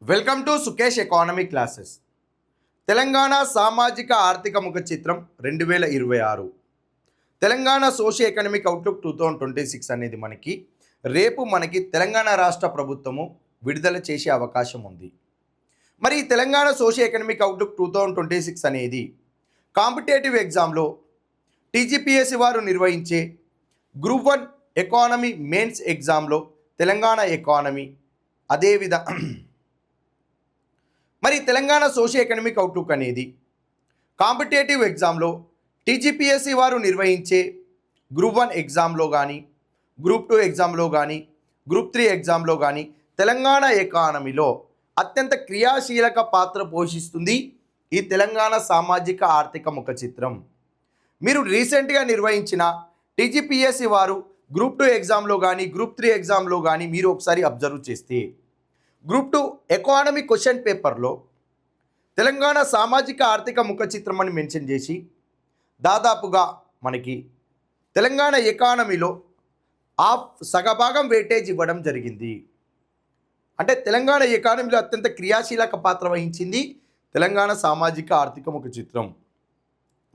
Welcome to Sukesh economy classes. Telangana సామాజిక ఆర్థిక ముఖ చిత్రం 2026, తెలంగాణ సోషియో ఎకనామిక్ అవుట్లుక్ 2026 అనేది రేపు తెలంగాణ రాష్ట్ర ప్రభుత్వము విడుదల చేసే అవకాశం ఉంది. మరి ఈ తెలంగాణ సోషియో ఎకనామిక్ అవుట్లుక్ 2026 అనేది కాంపిటేటివ్ ఎగ్జామ్లో టీజీపీఎస్సీ వారు నిర్వహించే గ్రూప్ 1 ఎకానమీ మెయిన్స్ ఎగ్జామ్లో తెలంగాణ ఎకానమీ అదేవిధంగా మరి తెలంగాణ సోషియో ఎకనామిక్ అవుట్లుక్ అనేది కాంపిటేటివ్ ఎగ్జామ్లో టీజీపీఎస్సీ వారు నిర్వహించే గ్రూప్ 1 ఎగ్జామ్లో కానీ, గ్రూప్ 2 ఎగ్జామ్లో కానీ, గ్రూప్ 3 ఎగ్జామ్లో కానీ తెలంగాణ ఎకానమీలో అత్యంత క్రియాశీలక పాత్ర పోషిస్తుంది ఈ తెలంగాణ సామాజిక ఆర్థిక ముఖ చిత్రం. మీరు రీసెంట్గా నిర్వహించిన టీజీపీఎస్సీ వారు గ్రూప్ 2 ఎగ్జామ్లో కానీ, గ్రూప్ 3 ఎగ్జామ్లో కానీ మీరు ఒకసారి అబ్జర్వ్ చేస్తే గ్రూప్ 2 ఎకానమీ క్వశ్చన్ పేపర్లో తెలంగాణ సామాజిక ఆర్థిక ముఖ చిత్రం అని మెన్షన్ చేసి దాదాపుగా తెలంగాణ ఎకానమీలో సగభాగం వెయిటేజ్ ఇవ్వడం జరిగింది. అంటే తెలంగాణ ఎకానమీలో అత్యంత క్రియాశీలక పాత్ర వహించింది తెలంగాణ సామాజిక ఆర్థిక ముఖ చిత్రం.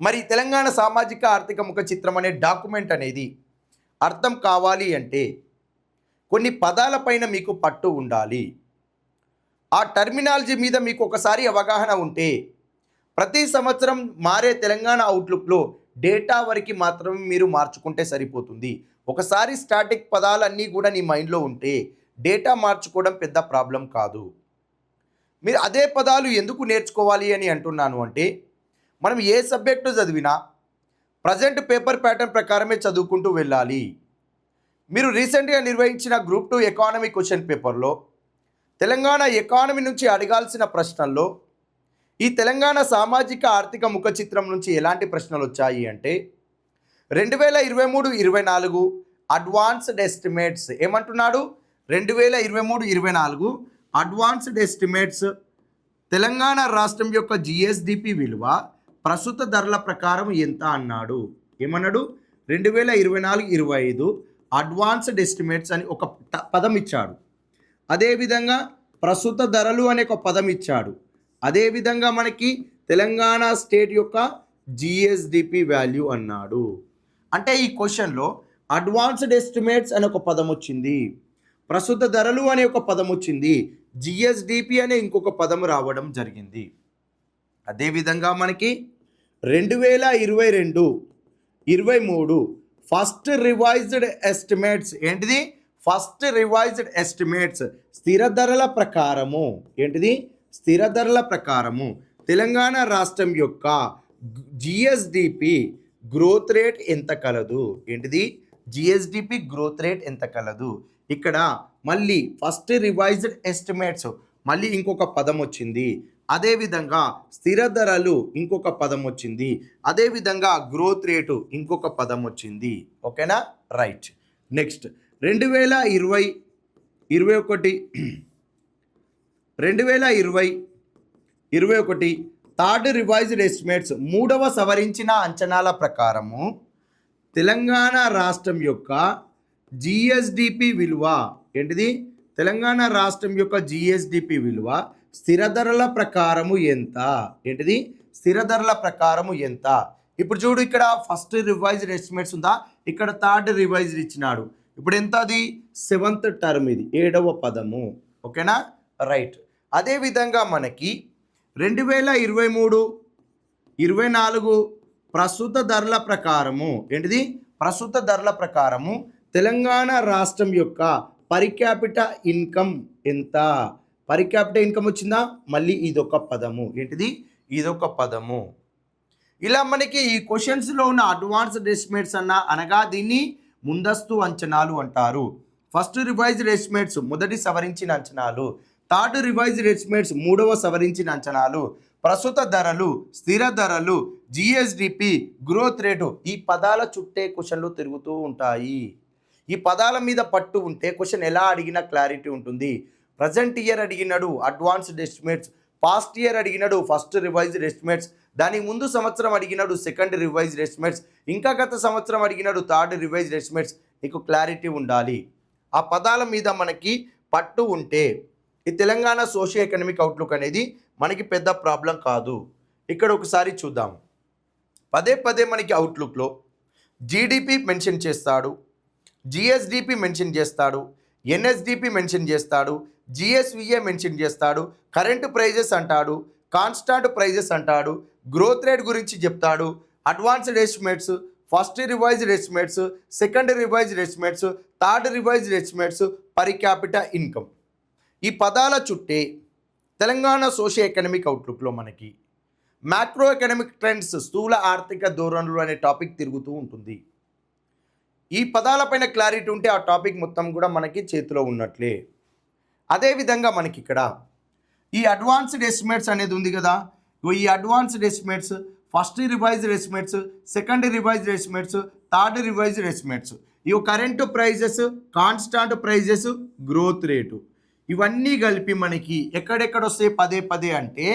మరి తెలంగాణ సామాజిక ఆర్థిక ముఖ చిత్రం అనే డాక్యుమెంట్ అనేది అర్థం కావాలి అంటే కొన్ని పదాలపైన మీకు పట్టు ఉండాలి. ఆ టర్మినాలజీ మీద మీకు ఒకసారి అవగాహన ఉంటే ప్రతి సంవత్సరం మారే తెలంగాణ అవుట్లుక్లో డేటా వరకు మాత్రమే మీరు మార్చుకుంటే సరిపోతుంది. ఒకసారి స్టాటిక్ పదాలన్నీ కూడా నీ మైండ్లో ఉంటే డేటా మార్చుకోవడం పెద్ద ప్రాబ్లం కాదు. మీరు అదే పదాలు ఎందుకు నేర్చుకోవాలి అని అంటున్నాను అంటే, మనం ఏ సబ్జెక్టు చదివినా ప్రజెంట్ పేపర్ ప్యాటర్న్ ప్రకారమే చదువుకుంటూ వెళ్ళాలి. మీరు రీసెంట్గా నిర్వహించిన గ్రూప్ 2 ఎకానమీ క్వశ్చన్ పేపర్లో తెలంగాణ ఎకానమీ నుంచి అడగాల్సిన ప్రశ్నల్లో ఈ తెలంగాణ సామాజిక ఆర్థిక ముఖ చిత్రం నుంచి ఎలాంటి ప్రశ్నలు వచ్చాయి అంటే 2023-24 అడ్వాన్స్డ్ ఎస్టిమేట్స్ ఏమంటున్నాడు? 2023-24 అడ్వాన్స్డ్ ఎస్టిమేట్స్ తెలంగాణ రాష్ట్రం యొక్క జిఎస్డిపి విలువ ప్రస్తుత ధరల ప్రకారం ఎంత అన్నాడు. ఏమన్నాడు? 2024-25 అడ్వాన్స్డ్ ఎస్టిమేట్స్ అని ఒక పదం ఇచ్చాడు. అదేవిధంగా ప్రస్తుత ధరలు అనే ఒక పదం ఇచ్చాడు. అదేవిధంగా తెలంగాణ స్టేట్ యొక్క జిఎస్డిపి వాల్యూ అన్నాడు. అంటే ఈ క్వశ్చన్లో అడ్వాన్స్డ్ ఎస్టిమేట్స్ అనే ఒక పదం వచ్చింది, ప్రస్తుత ధరలు అనే ఒక పదం వచ్చింది, జిఎస్డిపి అనే ఇంకొక పదం రావడం జరిగింది. అదేవిధంగా 2022-23 ఫస్ట్ రివైజ్డ్ ఎస్టిమేట్స్ ఏంటిది? ఫస్ట్ రివైజ్డ్ ఎస్టిమేట్స్ స్థిర ధరల ప్రకారము ఏంటిది? స్థిర ధరల ప్రకారము తెలంగాణ రాష్ట్రం యొక్క జిఎస్డిపి గ్రోత్ రేట్ ఎంత కలదు? ఏంటిది? జిఎస్డిపి గ్రోత్ రేట్ ఎంత కలదు? ఇక్కడ మళ్ళీ ఫస్ట్ రివైజ్డ్ ఎస్టిమేట్స్ మళ్ళీ ఇంకొక పదం వచ్చింది. అదేవిధంగా స్థిర ధరలు ఇంకొక పదం వచ్చింది. అదేవిధంగా గ్రోత్ రేటు ఇంకొక పదం వచ్చింది. ఓకేనా? Right. Next 2020-21 third revised estimates మూడవ సవరించిన అంచనాల ప్రకారము తెలంగాణ రాష్ట్రం యొక్క జిఎస్డిపి విలువ ఏంటిది? తెలంగాణ రాష్ట్రం యొక్క జిఎస్డిపి విలువ స్థిర ధరల ప్రకారము ఎంత? ఏంటిది? స్థిర ధరల ప్రకారము ఎంత? ఇప్పుడు చూడు, ఇక్కడ ఫస్ట్ రివైజ్డ్ ఎస్టిమేట్స్ ఉందా, ఇక్కడ థర్డ్ రివైజ్డ్ ఇచ్చినాడు. ఇప్పుడు ఎంత? అది 7th టర్మ్, ఇది 7వ పదము. ఓకేనా? రైట్. అదేవిధంగా 2023-24 ప్రస్తుత ధరల ప్రకారము ఏంటిది? ప్రస్తుత ధరల ప్రకారము తెలంగాణ రాష్ట్రం యొక్క పర్ క్యాపిటా ఇన్కమ్ ఎంత? పర్ క్యాపిటా ఇన్కమ్ వచ్చిందా? మళ్ళీ ఇదొక పదము. ఏంటిది? ఇదొక పదము. ఇలా ఈ క్వశ్చన్స్లో ఉన్న అడ్వాన్స్డ్ ఎస్టిమేట్స్ అనగా దీన్ని ముందస్తు అంచనాలు అంటారు. ఫస్ట్ రివైజ్డ్ ఎస్టిమేట్స్ మొదటి సవరించిన అంచనాలు, థర్డ్ రివైజ్డ్ ఎస్టిమేట్స్ మూడవ సవరించిన అంచనాలు, ప్రస్తుత ధరలు, స్థిర ధరలు, జిఎస్డిపి, గ్రోత్ రేటు, ఈ పదాల చుట్టే క్వశ్చన్లు తిరుగుతూ ఉంటాయి. ఈ పదాల మీద పట్టు ఉంటే క్వశ్చన్ ఎలా అడిగినా క్లారిటీ ఉంటుంది. ప్రజెంట్ ఇయర్ అడిగినాడు అడ్వాన్స్డ్ ఎస్టిమేట్స్, పాస్ట్ ఇయర్ అడిగినాడు ఫస్ట్ రివైజ్డ్ ఎస్టిమేట్స్, దానికి ముందు సంవత్సరం అడిగినాడు సెకండ్ రివైజ్డ్ ఎస్టిమేట్స్, ఇంకా గత సంవత్సరం అడిగినాడు థర్డ్ రివైజ్డ్ ఎస్టిమేట్స్. నీకు క్లారిటీ ఉండాలి. ఆ పదాల మీద పట్టు ఉంటే ఈ తెలంగాణ సోషియో ఎకనామిక్ అవుట్లుక్ అనేది మనకి పెద్ద ప్రాబ్లం కాదు. ఇక్కడ ఒకసారి చూద్దాం. పదే పదే మనకి అవుట్లుక్లో జీడిపి మెన్షన్ చేస్తాడు, జిఎస్డిపి మెన్షన్ చేస్తాడు, ఎన్ఎస్డిపి మెన్షన్ చేస్తాడు, జిఎస్విఏ మెన్షన్ చేస్తాడు, కరెంట్ ప్రైజెస్ అంటాడు, కాన్స్టాంట్ ప్రైజెస్ అంటాడు, గ్రోత్ రేట్ గురించి చెప్తాడు, advanced estimates, first revised estimates, second revised estimates, third revised estimates, per capita income. ఈ పదాల చుట్టే తెలంగాణ సోషియో ఎకనామిక్ అవుట్లుక్లో మనకి మ్యాక్రో ఎకనామిక్ ట్రెండ్స్, స్థూల ఆర్థిక ధోరణులు అనే టాపిక్ తిరుగుతూ ఉంటుంది. ఈ పదాలపైన క్లారిటీ ఉంటే ఆ టాపిక్ మొత్తం కూడా మనకి చేతిలో ఉన్నట్లే. అదేవిధంగా మనకి ఇక్కడ ఈ అడ్వాన్స్డ్ ఎస్టిమేట్స్ అనేది ఉంది కదా, ఈ advanced estimates, first revised estimates, second revised estimates, third revised estimates, ఇవి current prices, constant prices, growth rate, ఇవన్నీ కలిపి మనకి ఎక్కడెక్కడ వస్తాయి పదే పదే అంటే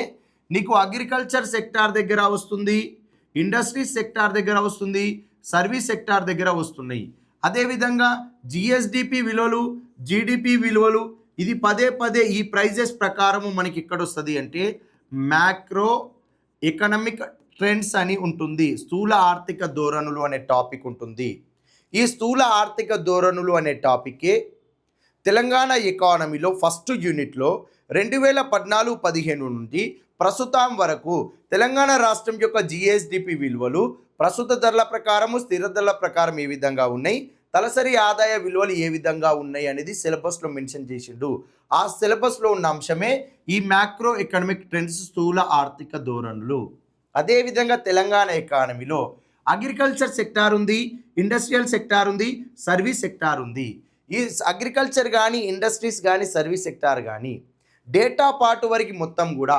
నీకు అగ్రికల్చర్ సెక్టార్ దగ్గర వస్తుంది, ఇండస్ట్రీస్ సెక్టార్ దగ్గర వస్తుంది, సర్వీస్ సెక్టార్ దగ్గర వస్తున్నాయి. అదేవిధంగా జిఎస్డిపి విలువలు, జీడిపి విలువలు, ఇది పదే పదే ఈ ప్రైజెస్ ప్రకారము మనకి ఎక్కడ వస్తుంది అంటే మ్యాక్రో ఎకనామిక్ ట్రెండ్స్ అని ఉంటుంది. స్థూల ఆర్థిక ధోరణులు అనే టాపిక్ ఉంటుంది. ఈ స్థూల ఆర్థిక ధోరణులు అనే టాపికే తెలంగాణ ఎకానమీలో ఫస్ట్ యూనిట్లో 2014-15 నుండి ప్రస్తుతం వరకు తెలంగాణ రాష్ట్రం యొక్క జిఎస్డిపి విలువలు ప్రస్తుత ధరల ప్రకారము, స్థిర ధరల ప్రకారం ఏ విధంగా ఉన్నాయి, తలసరి ఆదాయ విలువలు ఏ విధంగా ఉన్నాయి అనేది సిలబస్లో మెన్షన్ చేసిండు. ఆ సిలబస్లో ఉన్న అంశమే ఈ మ్యాక్రో ఎకనామిక్ ట్రెండ్స్, స్థూల ఆర్థిక ధోరణులు. అదేవిధంగా తెలంగాణ ఎకానమీలో అగ్రికల్చర్ సెక్టార్ ఉంది, ఇండస్ట్రియల్ సెక్టార్ ఉంది, సర్వీస్ సెక్టార్ ఉంది. ఈ అగ్రికల్చర్ కానీ, ఇండస్ట్రీస్ కానీ, సర్వీస్ సెక్టార్ కానీ డేటా పార్ట్ వరకు మొత్తం కూడా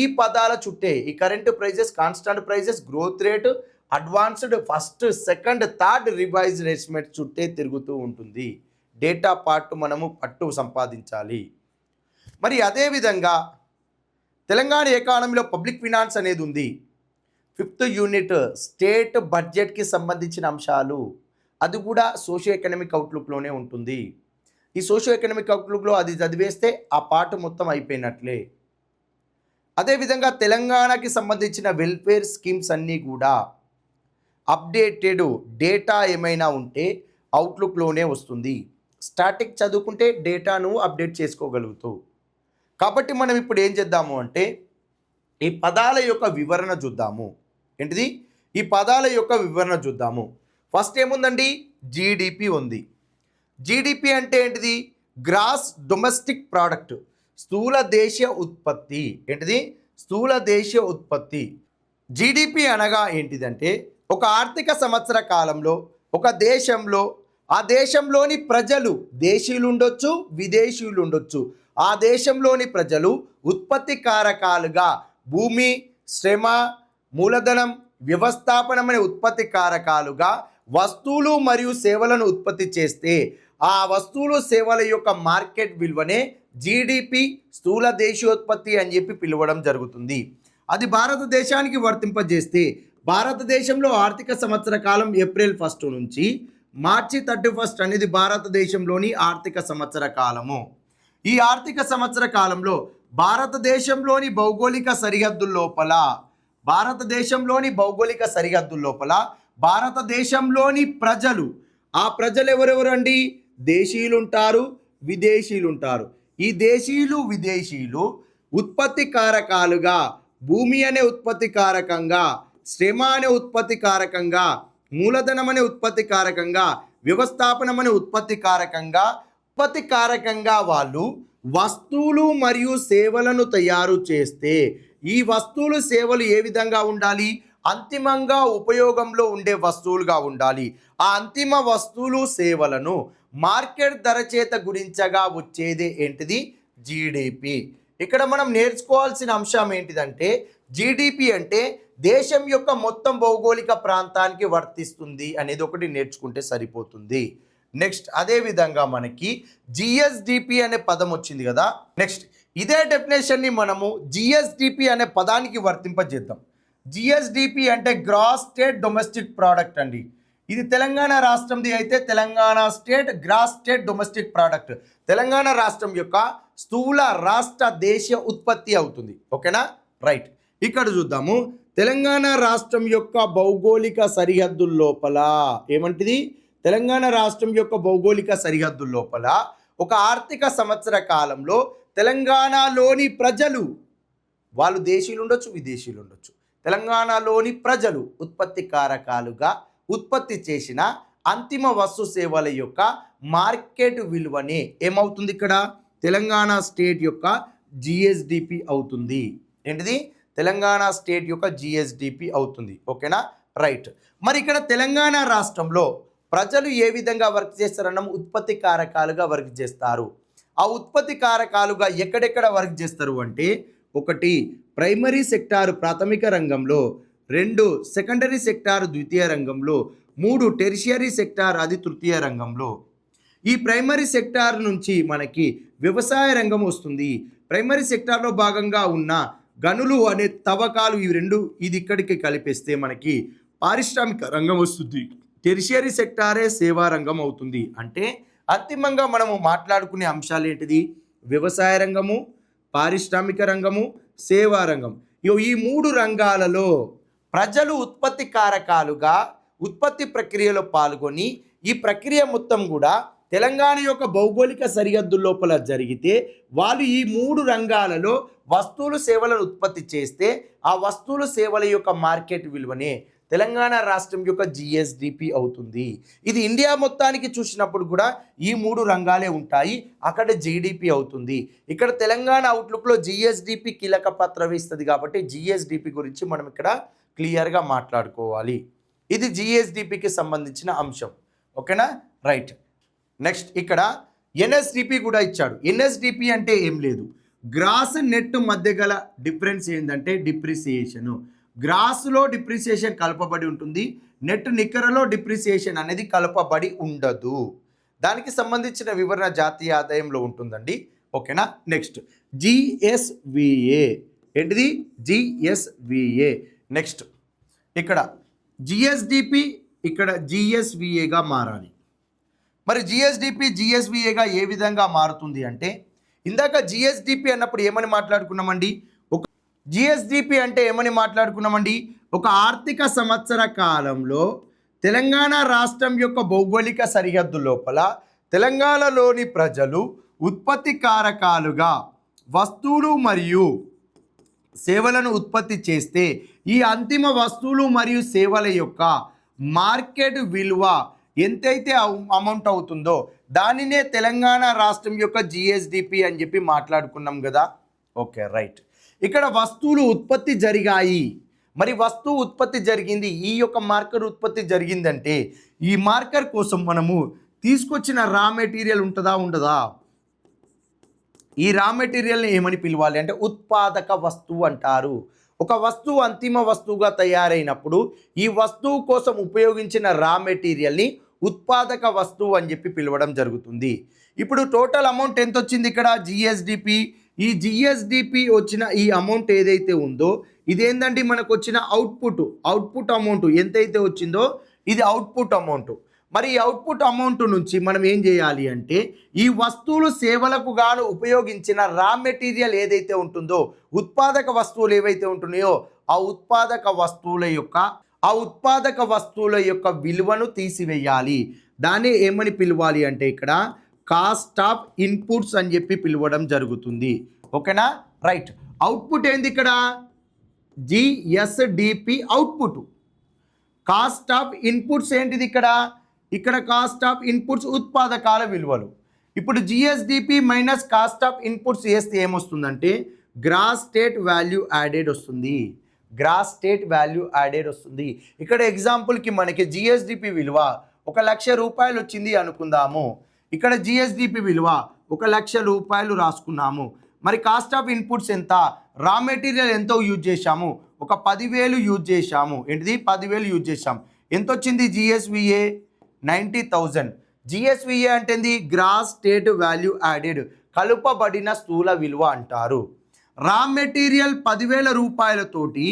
ఈ పదాల చుట్టే ఈ current prices, constant prices, growth rate, advanced, first, second, third revised estimate చుట్టే తిరుగుతూ ఉంటుంది. డేటా పార్ట్ మనము పట్టు సంపాదించాలి. మరి అదేవిధంగా తెలంగాణ ఎకానమీలో పబ్లిక్ ఫినాన్స్ అనేది ఉంది. 5th యూనిట్ స్టేట్ బడ్జెట్కి సంబంధించిన అంశాలు, అది కూడా సోషియో ఎకనామిక్ అవుట్లుక్లోనే ఉంటుంది. ఈ సోషియో ఎకనామిక్ అవుట్లుక్లో అది చదివేస్తే ఆ పార్ట్ మొత్తం అయిపోయినట్లే. అదేవిధంగా తెలంగాణకి సంబంధించిన వెల్ఫేర్ స్కీమ్స్ అన్నీ కూడా అప్డేటెడ్ డేటా ఏమైనా ఉంటే అవుట్లుక్లోనే వస్తుంది. స్టాటిక్ చదువుకుంటే డేటాను అప్డేట్ చేసుకోగలుగుతావు. కాబట్టి మనం ఇప్పుడు ఏం చేద్దాము అంటే ఈ పదాల యొక్క వివరణ చూద్దాము. ఏంటిది? ఈ పదాల యొక్క వివరణ చూద్దాము. ఫస్ట్ ఏముందండి? జీడిపి ఉంది. జీడిపి అంటే ఏంటిది? గ్రాస్ డొమెస్టిక్ ప్రోడక్ట్, స్థూల దేశీయ ఉత్పత్తి. ఏంటిది? స్థూల దేశీయ ఉత్పత్తి. జీడిపి అనగా ఏంటిదంటే ఒక ఆర్థిక సంవత్సర కాలంలో ఒక దేశంలో ఆ దేశంలోని ప్రజలు, దేశీయులు ఉండొచ్చు, విదేశీయులు ఉండొచ్చు, ఆ దేశంలోని ప్రజలు ఉత్పత్తి కారకాలుగా భూమి, శ్రమ, మూలధనం, వ్యవస్థాపనం అనే ఉత్పత్తి కారకాలుగా వస్తువులు మరియు సేవలను ఉత్పత్తి చేస్తే ఆ వస్తువులు, సేవల యొక్క మార్కెట్ విలువనే జీడిపి, స్థూల దేశీయోత్పత్తి అని చెప్పి పిలవడం జరుగుతుంది. అది భారతదేశానికి వర్తింపజేస్తే భారతదేశంలో ఆర్థిక సంవత్సర కాలం ఏప్రిల్ 1 నుంచి మార్చి 31 అనేది భారతదేశంలోని ఆర్థిక సంవత్సర కాలము. ఈ ఆర్థిక సంవత్సర కాలంలో భారతదేశంలోని భౌగోళిక సరిహద్దుల లోపల భారతదేశంలోని ప్రజలు, ఆ ప్రజలు ఎవరెవరు అండి? దేశీయులు ఉంటారు, విదేశీయులు ఉంటారు. ఈ దేశీయులు, విదేశీయులు ఉత్పత్తి కారకాలుగా భూమి అనే ఉత్పత్తి కారకంగా, శ్రమ అనే ఉత్పత్తి కారకంగా, మూలధనం అనే ఉత్పత్తి కారకంగా, వ్యవస్థాపనం అనే ఉత్పత్తి కారకంగా వాళ్ళు వస్తువులు మరియు సేవలను తయారు చేస్తే ఈ వస్తువులు, సేవలు ఏ విధంగా ఉండాలి? అంతిమంగా ఉపయోగంలో ఉండే వస్తువులుగా ఉండాలి. ఆ అంతిమ వస్తువులు, సేవలను మార్కెట్ ధర చేత గురించగా వచ్చేదే ఏంటిది? జీడిపి. ఇక్కడ మనం నేర్చుకోవాల్సిన అంశం ఏంటిదంటే జీడిపి అంటే దేశం యొక్క మొత్తం భౌగోళిక ప్రాంతానికి వర్తిస్తుంది అనేది ఒకటి నేర్చుకుంటే సరిపోతుంది. నెక్స్ట్ అదేవిధంగా మనకి జిఎస్డిపి అనే పదం వచ్చింది కదా. నెక్స్ట్ ఇదే డెఫినేషన్ని మనము జిఎస్డిపి అనే పదానికి వర్తింపజేద్దాం. జిఎస్డిపి అంటే గ్రాస్ స్టేట్ డొమెస్టిక్ ప్రోడక్ట్ అండి. ఇది తెలంగాణ రాష్ట్రంది అయితే Telangana state gross state domestic product, Telangana రాష్ట్రం యొక్క స్థూల రాష్ట్ర దేశీయ ఉత్పత్తి అవుతుంది. ఓకేనా, రైట్. ఇక్కడ చూద్దాము, తెలంగాణ రాష్ట్రం యొక్క భౌగోళిక సరిహద్దుల లోపల ఏమంటిది, తెలంగాణ రాష్ట్రం యొక్క భౌగోళిక సరిహద్దుల లోపల ఒక ఆర్థిక సంవత్సర కాలంలో తెలంగాణలోని ప్రజలు, వాళ్ళు దేశీయులు ఉండొచ్చు, విదేశీయులు ఉండొచ్చు, తెలంగాణలోని ప్రజలు ఉత్పత్తి కారకాలుగా ఉత్పత్తి చేసిన అంతిమ వస్తు సేవల యొక్క మార్కెట్ విలువనే ఏమవుతుంది, ఇక్కడ తెలంగాణ స్టేట్ యొక్క జిఎస్డిపి అవుతుంది. ఏంటిది, తెలంగాణ స్టేట్ యొక్క జిఎస్డిపి అవుతుంది. ఓకేనా, రైట్. మరి ఇక్కడ తెలంగాణ రాష్ట్రంలో ప్రజలు ఏ విధంగా వర్క్ చేస్తారన్నాము, ఉత్పత్తి కారకాలుగా వర్క్ చేస్తారు. ఆ ఉత్పత్తి కారకాలుగా ఎక్కడెక్కడ వర్క్ చేస్తారు అంటే, 1 ప్రైమరీ సెక్టారు ప్రాథమిక రంగంలో, 2 సెకండరీ సెక్టారు ద్వితీయ రంగంలో, 3 టెరిషియరీ సెక్టార్ అది తృతీయ రంగంలో. ఈ ప్రైమరీ సెక్టార్ నుంచి మనకి వ్యవసాయ రంగం వస్తుంది. ప్రైమరీ సెక్టార్లో భాగంగా ఉన్న గనులు అనే తవ్వకాలు, ఇవి 2 ఇది ఇక్కడికి కలిపేస్తే మనకి పారిశ్రామిక రంగం వస్తుంది. టెరిషియరీ సెక్టారే సేవా రంగం అవుతుంది. అంటే అంతిమంగా మనము మాట్లాడుకునే అంశాలు ఏంటిది, వ్యవసాయ రంగము, పారిశ్రామిక రంగము, సేవా రంగం. ఈ 3 రంగాలలో ప్రజలు ఉత్పత్తి కారకాలుగా ఉత్పత్తి ప్రక్రియలో పాల్గొని, ఈ ప్రక్రియ మొత్తం కూడా తెలంగాణ యొక్క భౌగోళిక సరిహద్దు లోపల జరిగితే వాళ్ళు ఈ 3 రంగాలలో వస్తువులు సేవలను ఉత్పత్తి చేస్తే ఆ వస్తువులు సేవల యొక్క మార్కెట్ విలువనే తెలంగాణ రాష్ట్రం యొక్క జిఎస్డిపి అవుతుంది. ఇది ఇండియా మొత్తానికి చూసినప్పుడు కూడా ఈ 3 రంగాలే ఉంటాయి. అక్కడ జీడిపి అవుతుంది. ఇక్కడ తెలంగాణ అవుట్లుక్లో జిఎస్డిపి కీలక పాత్ర వహిస్తుంది కాబట్టి జిఎస్డిపి గురించి మనం ఇక్కడ క్లియర్గా మాట్లాడుకోవాలి. ఇది జిఎస్డిపికి సంబంధించిన అంశం. ఓకేనా, రైట్. నెక్స్ట్ ఇక్కడ ఎన్ఎస్డిపి కూడా ఇచ్చాడు. ఎన్ఎస్డిపి అంటే ఏం లేదు, గ్రాస్ నెట్ మధ్య గల డిఫరెన్స్ ఏంటంటే డిప్రిసియేషను. గ్రాస్లో డిప్రిసియేషన్ కలపబడి ఉంటుంది, నెట్ నికరలో డిప్రిసియేషన్ అనేది కలపబడి ఉండదు. దానికి సంబంధించిన వివరణ జాతీయ ఆదాయంలో ఉంటుందండి. ఓకేనా, నెక్స్ట్ జిఎస్విఏ ఏంటిది, జిఎస్విఏ. నెక్స్ట్ ఇక్కడ జిఎస్డిపి ఇక్కడ జిఎస్విఏగా మారాలి. మరి జిఎస్డిపి జిఎస్విఏగా ఏ విధంగా మారుతుంది అంటే, ఇందాక జిఎస్డిపి అన్నప్పుడు ఏమని మాట్లాడుకున్నామండి, జిఎస్డిపి అంటే ఏమని మాట్లాడుకున్నామండి, ఒక ఆర్థిక సంవత్సర కాలంలో తెలంగాణ రాష్ట్రం యొక్క భౌగోళిక సరిహద్దు లోపల తెలంగాణలోని ప్రజలు ఉత్పత్తి కారకాలుగా వస్తువులు మరియు సేవలను ఉత్పత్తి చేస్తే ఈ అంతిమ వస్తువులు మరియు సేవల యొక్క మార్కెట్ విలువ ఎంతైతే అమౌంట్ అవుతుందో దానినే తెలంగాణ రాష్ట్రం యొక్క జిఎస్డిపి అని చెప్పి మాట్లాడుకున్నాం కదా. Okay, right. ఇక్కడ వస్తువులు ఉత్పత్తి జరిగాయి. మరి వస్తువు ఉత్పత్తి జరిగింది, ఈ యొక్క మార్కర్ ఉత్పత్తి జరిగిందంటే ఈ మార్కర్ కోసం మనము తీసుకొచ్చిన రా మెటీరియల్ ఉంటుందా ఉండదా, ఈ రా మెటీరియల్ని ఏమని పిలవాలి అంటే ఉత్పాదక వస్తువు అంటారు. ఒక వస్తువు అంతిమ వస్తువుగా తయారైనప్పుడు ఈ వస్తువు కోసం ఉపయోగించిన రా మెటీరియల్ని ఉత్పాదక వస్తువు అని చెప్పి పిలవడం జరుగుతుంది. ఇప్పుడు టోటల్ అమౌంట్ ఎంత వచ్చింది ఇక్కడ జిఎస్డిపి, ఈ జిఎస్డిపి వచ్చిన ఈ అమౌంట్ ఏదైతే ఉందో ఇదేంటంటే మనకు వచ్చిన అవుట్పుట్ అమౌంట్ ఎంతైతే వచ్చిందో ఇది అవుట్పుట్ అమౌంట్. మరి ఈ అవుట్పుట్ అమౌంట్ నుంచి మనం ఏం చేయాలి అంటే ఈ వస్తువులు సేవలకు గాను ఉపయోగించిన రా మెటీరియల్ ఏదైతే ఉంటుందో ఉత్పాదక వస్తువులు ఏవైతే ఉంటున్నాయో ఆ ఉత్పాదక వస్తువుల యొక్క విలువను తీసివేయాలి. దాన్ని ఏమని పిలవాలి అంటే ఇక్కడ కాస్ట్ ఆఫ్ ఇన్పుట్స్ అని చెప్పి పిలవడం జరుగుతుంది. ఓకేనా, రైట్. అవుట్పుట్ ఏంది ఇక్కడ GSDP output. Cost of inputs ఏంటిది ఇక్కడ కాస్ట్ ఆఫ్ ఇన్పుట్స్ ఉత్పాదకాల విలువలు. ఇప్పుడు GSDP minus cost of inputs చేస్తే ఏమొస్తుందంటే గ్రాస్ స్టేట్ వాల్యూ యాడెడ్ వస్తుంది. ఇక్కడ ఎగ్జాంపుల్కి మనకి జిఎస్డిపి విలువ 1,00,000 రూపాయలు వచ్చింది అనుకుందాము. ఇక్కడ జిఎస్డిపి విలువ 1,00,000 రూపాయలు రాసుకున్నాము. మరి కాస్ట్ ఆఫ్ ఇన్పుట్స్ ఎంత, రా మెటీరియల్ ఎంతో యూజ్ చేశాము, ఒక 10,000 యూజ్ చేశాము. ఏంటిది 10,000 యూజ్ చేశాము. ఎంత వచ్చింది జిఎస్విఏ 90,000. జిఎస్విఏ అంటే గ్రాస్ స్టేట్ వాల్యూ యాడెడ్, కలుపబడిన స్థూల విలువ అంటారు. రా మెటీరియల్ 10,000 రూపాయలతోటి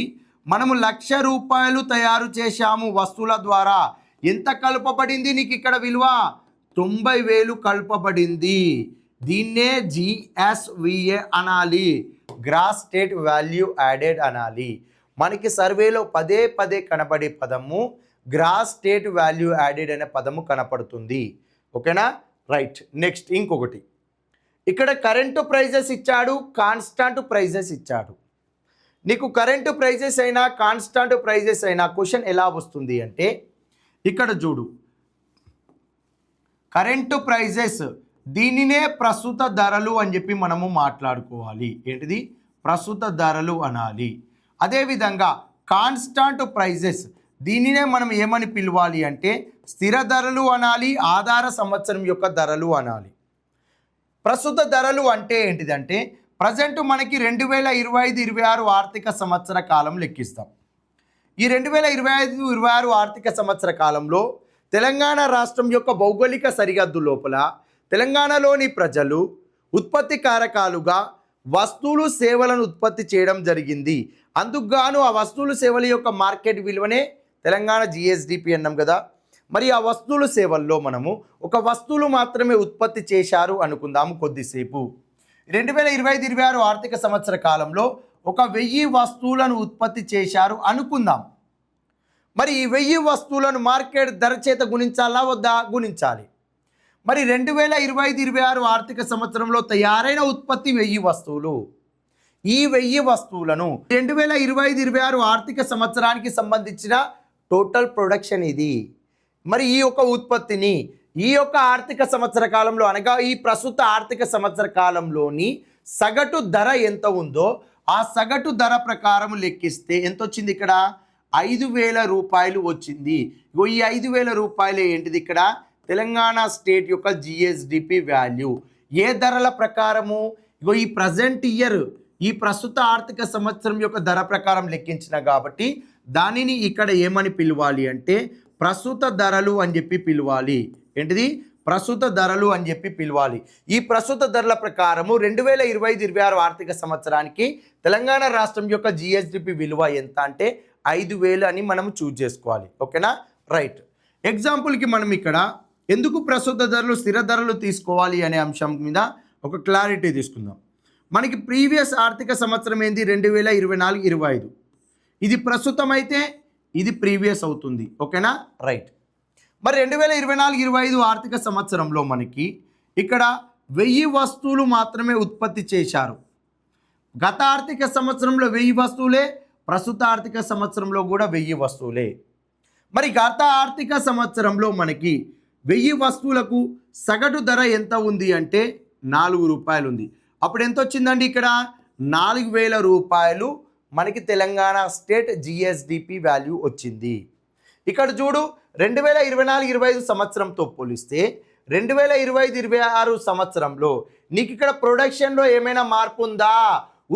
మనము 1,00,000 రూపాయలు తయారు చేశాము వస్తువుల ద్వారా. ఎంత కలపబడింది నీకు ఇక్కడ విలువ 90,000 కలపబడింది. దీన్నే GSVA అనాలి, గ్రాస్ స్టేట్ వాల్యూ యాడెడ్ అనాలి. మనకి సర్వేలో పదే పదే కనబడే పదము గ్రాస్ స్టేట్ వాల్యూ యాడెడ్ అనే పదము కనపడుతుంది. ఓకేనా? రైట్. నెక్స్ట్ ఇంకొకటి, ఇక్కడ కరెంటు ప్రైజెస్ ఇచ్చాడు, కాన్స్టాంట్ ప్రైజెస్ ఇచ్చాడు. నీకు కరెంటు ప్రైజెస్ అయినా కాన్స్టాంట్ ప్రైజెస్ అయినా క్వశ్చన్ ఎలా వస్తుంది అంటే ఇక్కడ చూడు, కరెంటు ప్రైజెస్ దీనినే ప్రస్తుత ధరలు అని చెప్పి మనము మాట్లాడుకోవాలి. ఏంటిది? ప్రస్తుత ధరలు అనాలి. అదేవిధంగా కాన్స్టాంట్ ప్రైజెస్ దీనినే మనం ఏమని పిలవాలి అంటే స్థిర ధరలు అనాలి, ఆధార సంవత్సరం యొక్క ధరలు అనాలి. ప్రస్తుత ధరలు అంటే ఏంటిదంటే ప్రజెంట్ మనకి 2025-26 ఆర్థిక సంవత్సర కాలం లెక్కిస్తాం. ఈ 2025-26 ఆర్థిక సంవత్సర కాలంలో తెలంగాణ రాష్ట్రం యొక్క భౌగోళిక సరిహద్దు లోపల తెలంగాణలోని ప్రజలు ఉత్పత్తి కారకాలుగా వస్తువులు సేవలను ఉత్పత్తి చేయడం జరిగింది. అందుకుగాను ఆ వస్తువులు సేవల యొక్క మార్కెట్ విలువనే తెలంగాణ GSDP అన్నాం కదా. మరి ఆ వస్తువులు సేవల్లో మనము ఒక వస్తువులు మాత్రమే ఉత్పత్తి చేశారు అనుకుందాము కొద్దిసేపు. 2025-26 ఆర్థిక సంవత్సర కాలంలో 1000 వస్తువులను ఉత్పత్తి చేశారు అనుకుందాం. మరి ఈ 1000 వస్తువులను మార్కెట్ ధర చేత గుణించాలా వద్దా? గుణించాలి. మరి 2025-26 ఆర్థిక సంవత్సరంలో తయారైన ఉత్పత్తి 1000 వస్తువులు. ఈ 1000 వస్తువులను 2025-26 ఆర్థిక సంవత్సరానికి సంబంధించిన టోటల్ ప్రొడక్షన్ ఇది. మరి ఈ యొక్క ఉత్పత్తిని ఈ యొక్క ఆర్థిక సంవత్సర కాలంలో అనగా ఈ ప్రస్తుత ఆర్థిక సంవత్సర కాలంలోని సగటు ధర ఎంత ఉందో ఆ సగటు ధర ప్రకారం లెక్కిస్తే ఎంత వచ్చింది? ఇక్కడ 5,000 రూపాయలు వచ్చింది. ఈ 5,000 రూపాయలు ఏంటిది? ఇక్కడ తెలంగాణ స్టేట్ యొక్క GSDP వాల్యూ. ఏ ధరల ప్రకారము? ఈ ప్రజెంట్ ఇయర్ ఈ ప్రస్తుత ఆర్థిక సంవత్సరం యొక్క ధర ప్రకారం లెక్కించిన కాబట్టి దానిని ఇక్కడ ఏమని పిలవాలి అంటే ప్రస్తుత ధరలు అని చెప్పి పిలవాలి. ఏంటిది? ప్రస్తుత ధరలు అని చెప్పి పిలవాలి. ఈ ప్రస్తుత ధరల ప్రకారము 2025-26 ఆర్థిక సంవత్సరానికి తెలంగాణ రాష్ట్రం యొక్క GSDP విలువ ఎంత అంటే 5,000 అని మనం చూజ్ చేసుకోవాలి. ఓకేనా? రైట్. ఎగ్జాంపుల్కి మనం ఇక్కడ ఎందుకు ప్రస్తుత ధరలు స్థిర ధరలు తీసుకోవాలి అనే అంశం మీద ఒక క్లారిటీ తీసుకుందాం. మనకి ప్రీవియస్ ఆర్థిక సంవత్సరం ఏంది? 2024-25. ఇది ప్రస్తుతం అయితే ఇది ప్రీవియస్ అవుతుంది. ఓకేనా? రైట్. మరి 2024-25 ఆర్థిక సంవత్సరంలో మనకి ఇక్కడ 1000 వస్తువులు మాత్రమే ఉత్పత్తి చేశారు. గత ఆర్థిక సంవత్సరంలో 1000 వస్తువులే, ప్రస్తుత ఆర్థిక సంవత్సరంలో కూడా 1000 వస్తువులే. మరి గత ఆర్థిక సంవత్సరంలో మనకి 1000 వస్తువులకు సగటు ధర ఎంత ఉంది అంటే 4 రూపాయలు ఉంది. అప్పుడు ఎంత వచ్చిందండి? ఇక్కడ 4,000 రూపాయలు మనకి తెలంగాణ స్టేట్ GSDP వాల్యూ వచ్చింది. ఇక్కడ చూడు 2024-25 సంవత్సరంతో పోలిస్తే 2025-26 సంవత్సరంలో నీకు ఇక్కడ ప్రొడక్షన్లో ఏమైనా మార్పు ఉందా?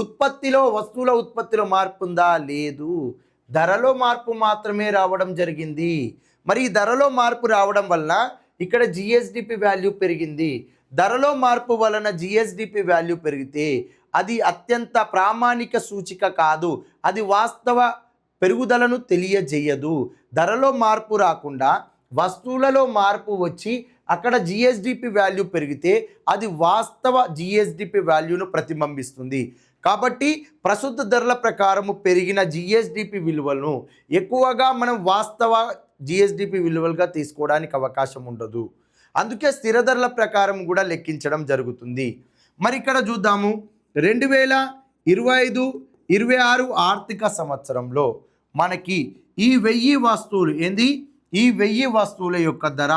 ఉత్పత్తిలో, వస్తువుల ఉత్పత్తిలో మార్పు ఉందా? లేదు. ధరలో మార్పు మాత్రమే రావడం జరిగింది. మరి ఈ ధరలో మార్పు రావడం వలన ఇక్కడ GSDP వాల్యూ పెరిగింది. ధరలో మార్పు వలన GSDP వాల్యూ పెరిగితే అది అత్యంత ప్రామాణిక సూచిక కాదు, అది వాస్తవ పెరుగుదలను తెలియజేయదు. ధరలో మార్పు రాకుండా వస్తువులలో మార్పు వచ్చి అక్కడ GSDP వాల్యూ పెరిగితే అది వాస్తవ GSDP వాల్యూను ప్రతిబింబిస్తుంది. కాబట్టి ప్రస్తుత ధరల ప్రకారము పెరిగిన GSDP విలువలను ఎక్కువగా మనం వాస్తవ GSDP విలువలుగా తీసుకోవడానికి అవకాశం ఉండదు. అందుకే స్థిర ధరల ప్రకారం కూడా లెక్కించడం జరుగుతుంది. మరి ఇక్కడ చూద్దాము 2025-26 ఆర్థిక సంవత్సరంలో మనకి ఈ 1000 వస్తువులు ఏంది? ఈ 1000 వస్తువుల యొక్క ధర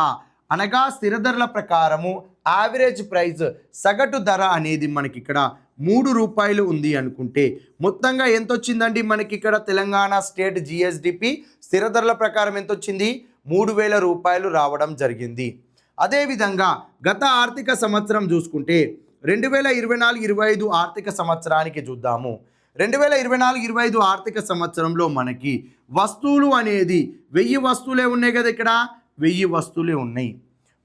అనగా స్థిర ధరల ప్రకారము యావరేజ్ ప్రైస్ సగటు ధర అనేది మనకి ఇక్కడ 3 రూపాయలు ఉంది అనుకుంటే మొత్తంగా ఎంత వచ్చిందండి? మనకి ఇక్కడ తెలంగాణ స్టేట్ GSDP స్థిర ధరల ప్రకారం ఎంత వచ్చింది? 3,000 రూపాయలు రావడం జరిగింది. అదేవిధంగా గత ఆర్థిక సంవత్సరం చూసుకుంటే 2024-25 ఆర్థిక సంవత్సరానికి చూద్దాము. 2024-25 ఆర్థిక సంవత్సరంలో మనకి వస్తువులు అనేది 1000 వస్తువులే ఉన్నాయి కదా. ఇక్కడ 1000 వస్తువులే ఉన్నాయి.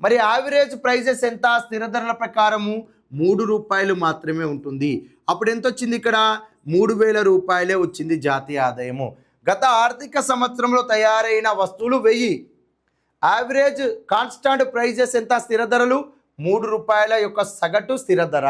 మరి యావరేజ్ ప్రైజెస్ ఎంత? స్థిర ధరల ప్రకారము 3 రూపాయలు మాత్రమే ఉంటుంది. అప్పుడు ఎంత వచ్చింది? ఇక్కడ 3,000 రూపాయలే వచ్చింది జాతీయ ఆదాయము. గత ఆర్థిక సంవత్సరంలో తయారైన వస్తువులు 1000, యావరేజ్ కాన్స్టాంట్ ప్రైజెస్ ఎంత? స్థిర ధరలు ₹3 యొక్క సగటు స్థిర ధర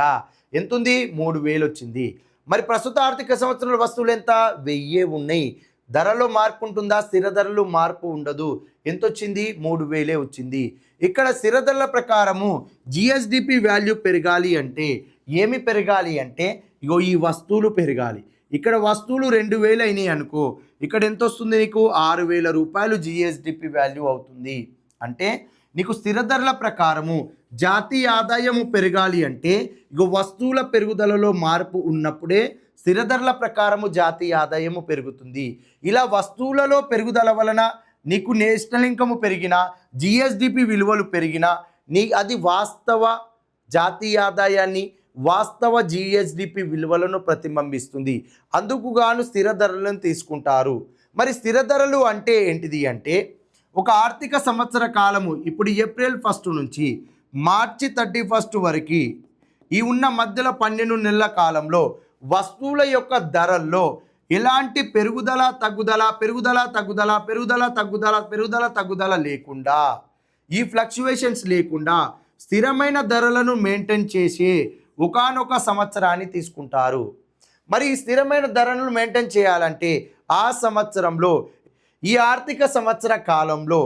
ఎంతుంది? 3000 వచ్చింది. మరి ప్రస్తుత ఆర్థిక సంవత్సరంలో వస్తువులు ఎంత? 1000 ఉన్నాయి. ధరలో మార్పు ఉంటుందా? స్థిర ధరలు మార్పు ఉండదు. ఎంత వచ్చింది? 3000 వచ్చింది. ఇక్కడ స్థిర ధరల ప్రకారము జిఎస్డిపి వాల్యూ పెరగాలి అంటే ఏమి పెరగాలి అంటే ఇగో ఈ వస్తువులు పెరగాలి. ఇక్కడ వస్తువులు 2000 అయినాయి అనుకో, ఇక్కడ ఎంత వస్తుంది నీకు? ₹6000 జిఎస్డిపి వాల్యూ అవుతుంది. అంటే నీకు స్థిర ధరల ప్రకారము జాతీయ ఆదాయము పెరగాలి అంటే ఇగో వస్తువుల పెరుగుదలలో మార్పు ఉన్నప్పుడే స్థిర ధరల ప్రకారము జాతీయ ఆదాయము పెరుగుతుంది. ఇలా వస్తువులలో పెరుగుదల వలన నీకు నేషనల్ ఇన్కమ్ పెరిగినా, జిఎస్డిపి విలువలు పెరిగినా అది వాస్తవ జాతీయ ఆదాయాన్ని, వాస్తవ జిఎస్డిపి విలువలను ప్రతిబింబిస్తుంది. అందుకు గాను స్థిర ధరలను తీసుకుంటారు. మరి స్థిర ధరలు అంటే ఏంటిది అంటే ఒక ఆర్థిక సంవత్సర కాలము ఇప్పుడు ఏప్రిల్ 1 నుంచి మార్చి 31 వరకు ఈ ఉన్న మధ్యలో 12 నెలల కాలంలో వస్తువుల యొక్క ధరల్లో ఎలాంటి పెరుగుదల తగ్గుదల లేకుండా, ఈ ఫ్లక్చువేషన్స్ లేకుండా స్థిరమైన ధరలను మెయింటైన్ చేసే ఒకానొక సంవత్సరాన్ని తీసుకుంటారు. మరి ఈ స్థిరమైన ధరలను మెయింటైన్ చేయాలంటే ఆ సంవత్సరంలో ఈ ఆర్థిక సంవత్సర కాలంలో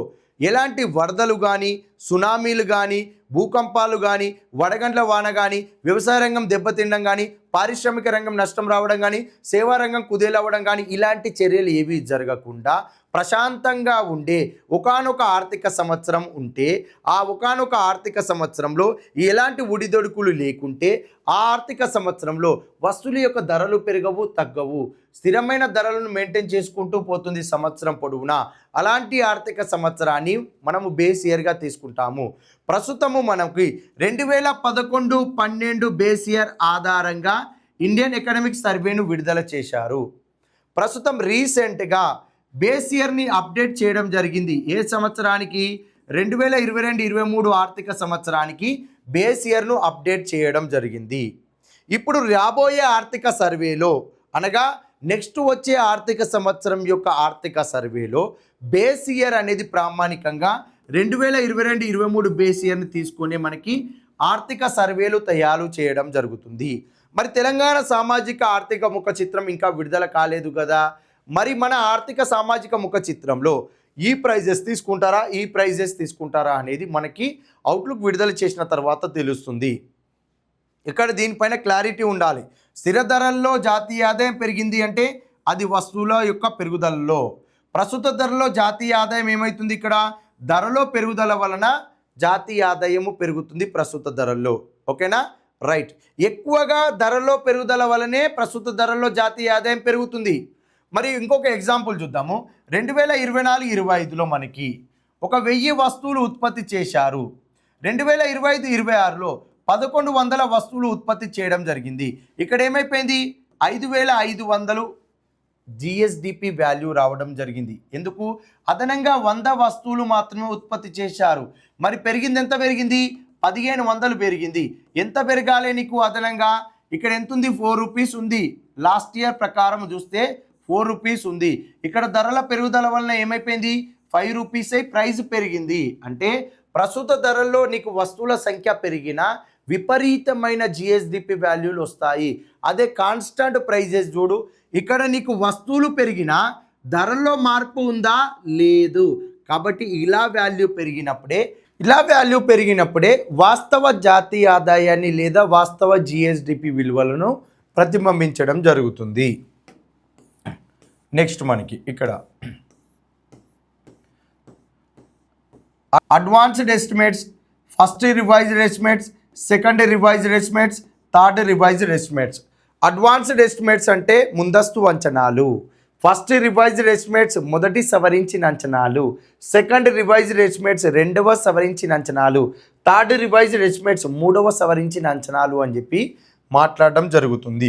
ఎలాంటి వరదలు కానీ, సునామీలు కానీ, భూకంపాలు కానీ, వడగండ్ల వాన కానీ, వ్యవసాయ రంగం దెబ్బతినడం కానీ, పారిశ్రామిక రంగం నష్టం రావడం కానీ, సేవా రంగం కుదేలవ్వడం కానీ ఇలాంటి చర్యలు ఏవి జరగకుండా ప్రశాంతంగా ఉండే ఒకానొక ఆర్థిక సంవత్సరం ఉంటే ఆ ఒకానొక ఆర్థిక సంవత్సరంలో ఎలాంటి ఒడిదొడుకులు లేకుంటే ఆ ఆర్థిక సంవత్సరంలో వస్తువుల యొక్క ధరలు పెరగవు, తగ్గవు, స్థిరమైన ధరలను మెయింటైన్ చేసుకుంటూ పోతుంది సంవత్సరం పొడవునా. అలాంటి ఆర్థిక సంవత్సరాన్ని మనము బేస్ ఇయర్గా తీసుకుంటాము. ప్రస్తుతము మనకి 2011-12 బేస్ ఇయర్ ఆధారంగా ఇండియన్ ఎకనామిక్ సర్వేను విడుదల చేశారు. ప్రస్తుతం రీసెంట్గా బేస్ ఇయర్ని అప్డేట్ చేయడం జరిగింది. ఏ సంవత్సరానికి? 2022-23 ఆర్థిక సంవత్సరానికి బేస్ ఇయర్ను అప్డేట్ చేయడం జరిగింది. ఇప్పుడు రాబోయే ఆర్థిక సర్వేలో అనగా నెక్స్ట్ వచ్చే ఆర్థిక సంవత్సరం యొక్క ఆర్థిక సర్వేలో బేస్ ఇయర్ అనేది ప్రామాణికంగా 2022-23 బేస్ ఇయర్ని తీసుకొని మనకి ఆర్థిక సర్వేలు తయారు చేయడం జరుగుతుంది. మరి తెలంగాణ సామాజిక ఆర్థిక ముఖ చిత్రం ఇంకా విడుదల కాలేదు కదా. మరి మన ఆర్థిక సామాజిక ముఖ చిత్రంలో ఈ ప్రైజెస్ తీసుకుంటారా అనేది మనకి అవుట్లుక్ విడుదల చేసిన తర్వాత తెలుస్తుంది. ఇక్కడ దీనిపైన క్లారిటీ ఉండాలి. స్థిర ధరల్లో జాతీయ ఆదాయం పెరిగింది అంటే అది వస్తువుల యొక్క పెరుగుదలలో. ప్రస్తుత ధరలో జాతీయ ఆదాయం ఏమవుతుంది? ఇక్కడ ధరలో పెరుగుదల వలన జాతీయ ఆదాయము పెరుగుతుంది ప్రస్తుత ధరల్లో. ఓకేనా? రైట్. ఎక్కువగా ధరలో పెరుగుదల వలనే ప్రస్తుత ధరల్లో జాతీయ ఆదాయం పెరుగుతుంది. మరి ఇంకొక ఎగ్జాంపుల్ చూద్దాము. 2024-25లో మనకి 1000 వస్తువులు ఉత్పత్తి చేశారు. 2025-26లో 1100 వస్తువులు ఉత్పత్తి చేయడం జరిగింది. ఇక్కడ ఏమైపోయింది? 5500 జిఎస్డిపి వాల్యూ రావడం జరిగింది. ఎందుకు? అదనంగా 100 వస్తువులు మాత్రమే ఉత్పత్తి చేశారు. మరి పెరిగింది ఎంత పెరిగింది? 1500 పెరిగింది. ఎంత పెరగాలి నీకు అదనంగా? ఇక్కడ ఎంత ఉంది? ₹4 ఉంది. లాస్ట్ ఇయర్ ప్రకారం చూస్తే ₹4 ఉంది. ఇక్కడ ధరల పెరుగుదల వలన ఏమైపోయింది? ₹5 అయి ప్రైస్ పెరిగింది. అంటే ప్రస్తుత ధరల్లో నీకు వస్తువుల సంఖ్య పెరిగినా విపరీతమైన జిఎస్డిపి వాల్యూలు వస్తాయి. అదే కాన్స్టాంట్ ప్రైజెస్ చూడు, ఇక్కడ నీకు వస్తువులు పెరిగినా ధరల్లో మార్పు ఉందా? లేదు. కాబట్టి ఇలా వాల్యూ పెరిగినప్పుడే వాస్తవ జాతీయ ఆదాయాన్ని లేదా వాస్తవ జిఎస్డిపి విలువలను ప్రతిబింబించడం జరుగుతుంది. నెక్స్ట్ మనకి ఇక్కడ advanced estimates, first revised estimates, second revised estimates, third revised estimates. Advanced estimates అంటే ముందస్తు అంచనాలు. ఫస్ట్ రివైజ్డ్ ఎస్టిమేట్స్ మొదటి సవరించిన అంచనాలు, సెకండ్ రివైజ్డ్ ఎస్టిమేట్స్ రెండవ సవరించిన అంచనాలు, థర్డ్ రివైజ్డ్ ఎస్టిమేట్స్ మూడవ సవరించిన అంచనాలు అని చెప్పి మాట్లాడడం జరుగుతుంది.